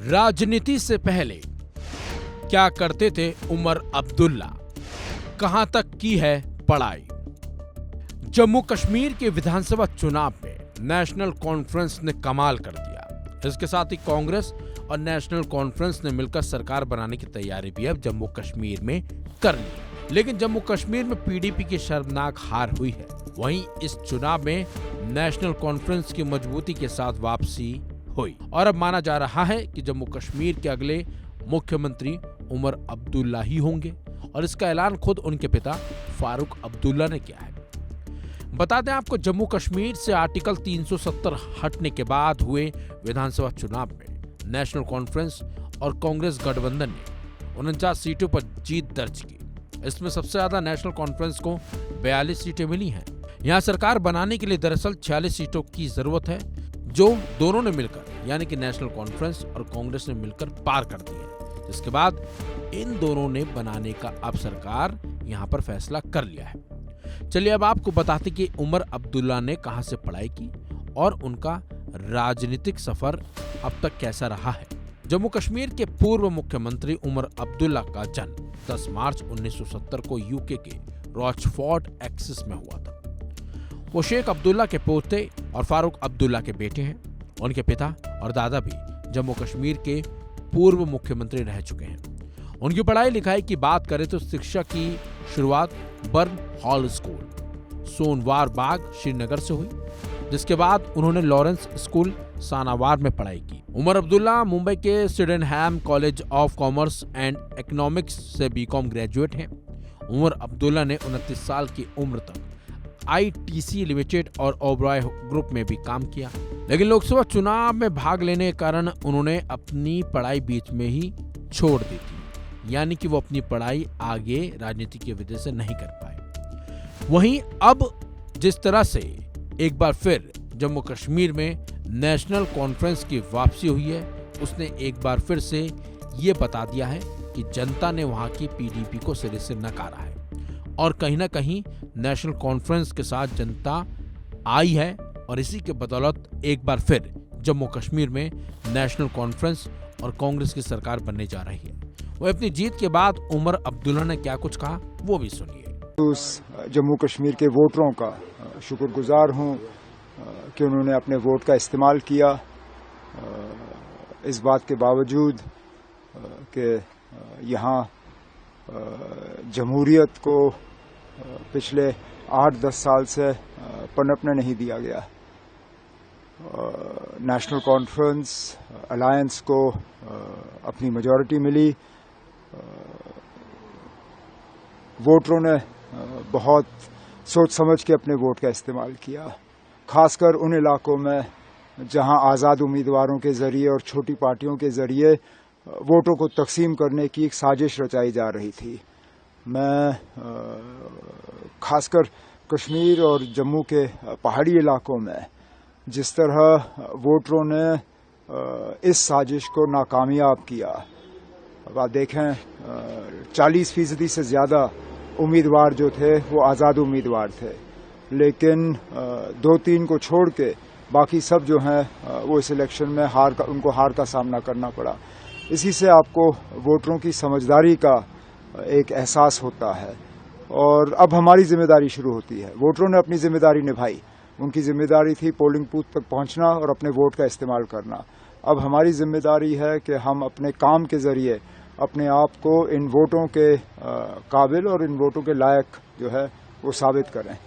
राजनीति से पहले क्या करते थे उमर अब्दुल्ला, कहां तक की है पढ़ाई। जम्मू कश्मीर के विधानसभा चुनाव में नेशनल कॉन्फ्रेंस ने कमाल कर दिया। इसके साथ ही कांग्रेस और नेशनल कॉन्फ्रेंस ने मिलकर सरकार बनाने की तैयारी भी अब जम्मू कश्मीर में कर ली। लेकिन जम्मू कश्मीर में पीडीपी की शर्मनाक हार हुई है। वहीं इस चुनाव में नेशनल कॉन्फ्रेंस की मजबूती के साथ वापसी हुई और अब माना जा रहा है कि जम्मू कश्मीर के अगले मुख्यमंत्री उमर अब्दुल्ला ही होंगे और इसका ऐलान खुद उनके पिता फारूक अब्दुल्ला ने किया है। बता दें आपको, जम्मू कश्मीर से आर्टिकल 370 हटने के बाद हुए विधानसभा चुनाव में नेशनल कॉन्फ्रेंस और कांग्रेस गठबंधन ने 49 सीटों पर जीत दर्ज की। इसमें सबसे ज्यादा नेशनल कॉन्फ्रेंस को 42 सीटें मिली हैं। यहां सरकार बनाने के लिए दरअसल 46 सीटों की जरूरत है, जो दोनों ने मिलकर यानी कि नेशनल कॉन्फ्रेंस और कांग्रेस ने मिलकर पार कर दी है। जिसके बाद इन दोनों ने बनाने का अब सरकार यहां पर फैसला कर लिया है। चलिए अब आपको बताते कि उमर अब्दुल्ला ने कहां से पढ़ाई की और उनका राजनीतिक सफर अब तक कैसा रहा है। जम्मू कश्मीर के पूर्व मुख्यमंत्री उमर अब्दुल्ला का जन्म 10 मार्च 1970 को यूके के रॉचफोर्ड एक्सिस में हुआ था। वो शेख अब्दुल्ला के पोते और फारूक अब्दुल्ला के बेटे हैं। उनके पिता और दादा भी जम्मू कश्मीर के पूर्व मुख्यमंत्री रह चुके हैं। उनकी पढ़ाई लिखाई की बात करें तो शिक्षा की शुरुआत बर्न हॉल स्कूल सोनवार बाग श्रीनगर से हुई, जिसके बाद उन्होंने लॉरेंस स्कूल सानावार में पढ़ाई की। उमर अब्दुल्ला मुंबई के Sydenham college of commerce and economics से बीकॉम ग्रेजुएट हैं। उमर अब्दुल्ला ने 29 साल की उम्र तक आईटीसी लिमिटेड और ओबरॉय ग्रुप में भी काम किया, लेकिन लोकसभा चुनाव में भाग लेने के कारण उन्होंने अपनी पढ़ाई बीच में ही छोड़ दी थी, यानी कि वो अपनी पढ़ाई आगे राजनीति की वजह से नहीं कर पाए। वहीं अब जिस तरह से एक बार फिर जम्मू कश्मीर में नेशनल कॉन्फ्रेंस की वापसी हुई है, उसने एक बार फिर से ये बता दिया है कि जनता ने वहां की पीडीपी को सिरे से नकारा है और कहीं ना कहीं नेशनल कॉन्फ्रेंस के साथ जनता आई है और इसी के बदौलत एक बार फिर जम्मू कश्मीर में नेशनल कॉन्फ्रेंस और कांग्रेस की सरकार बनने जा रही है। वो अपनी जीत के बाद उमर अब्दुल्ला ने क्या कुछ कहा वो भी सुनिए। उस जम्मू कश्मीर के वोटरों का शुक्रगुजार हूं कि उन्होंने अपने वोट का इस्तेमाल किया, इस बात के बावजूद कि यहाँ जमहूरियत को पिछले 8-10 साल से पनपने नहीं दिया गया। नेशनल कॉन्फ्रेंस अलायंस को अपनी मेजॉरिटी मिली। वोटरों ने बहुत सोच समझ के अपने वोट का इस्तेमाल किया, खासकर उन इलाकों में जहां आज़ाद उम्मीदवारों के जरिए और छोटी पार्टियों के जरिए वोटों को तकसीम करने की एक साजिश रचाई जा रही थी। मैं खासकर कश्मीर और जम्मू के पहाड़ी इलाकों में जिस तरह वोटरों ने इस साजिश को नाकामयाब किया, अब आप देखें 40% से ज़्यादा उम्मीदवार जो थे वो आज़ाद उम्मीदवार थे, लेकिन 2-3 को छोड़ के बाकी सब जो हैं वो इस इलेक्शन में उनको हार का सामना करना पड़ा। इसी से आपको वोटरों की समझदारी का एक एहसास होता है और अब हमारी जिम्मेदारी शुरू होती है। वोटरों ने अपनी जिम्मेदारी निभाई, उनकी जिम्मेदारी थी पोलिंग बूथ तक पहुंचना और अपने वोट का इस्तेमाल करना। अब हमारी जिम्मेदारी है कि हम अपने काम के जरिए अपने आप को इन वोटों के काबिल और इन वोटों के लायक जो है वो साबित करें।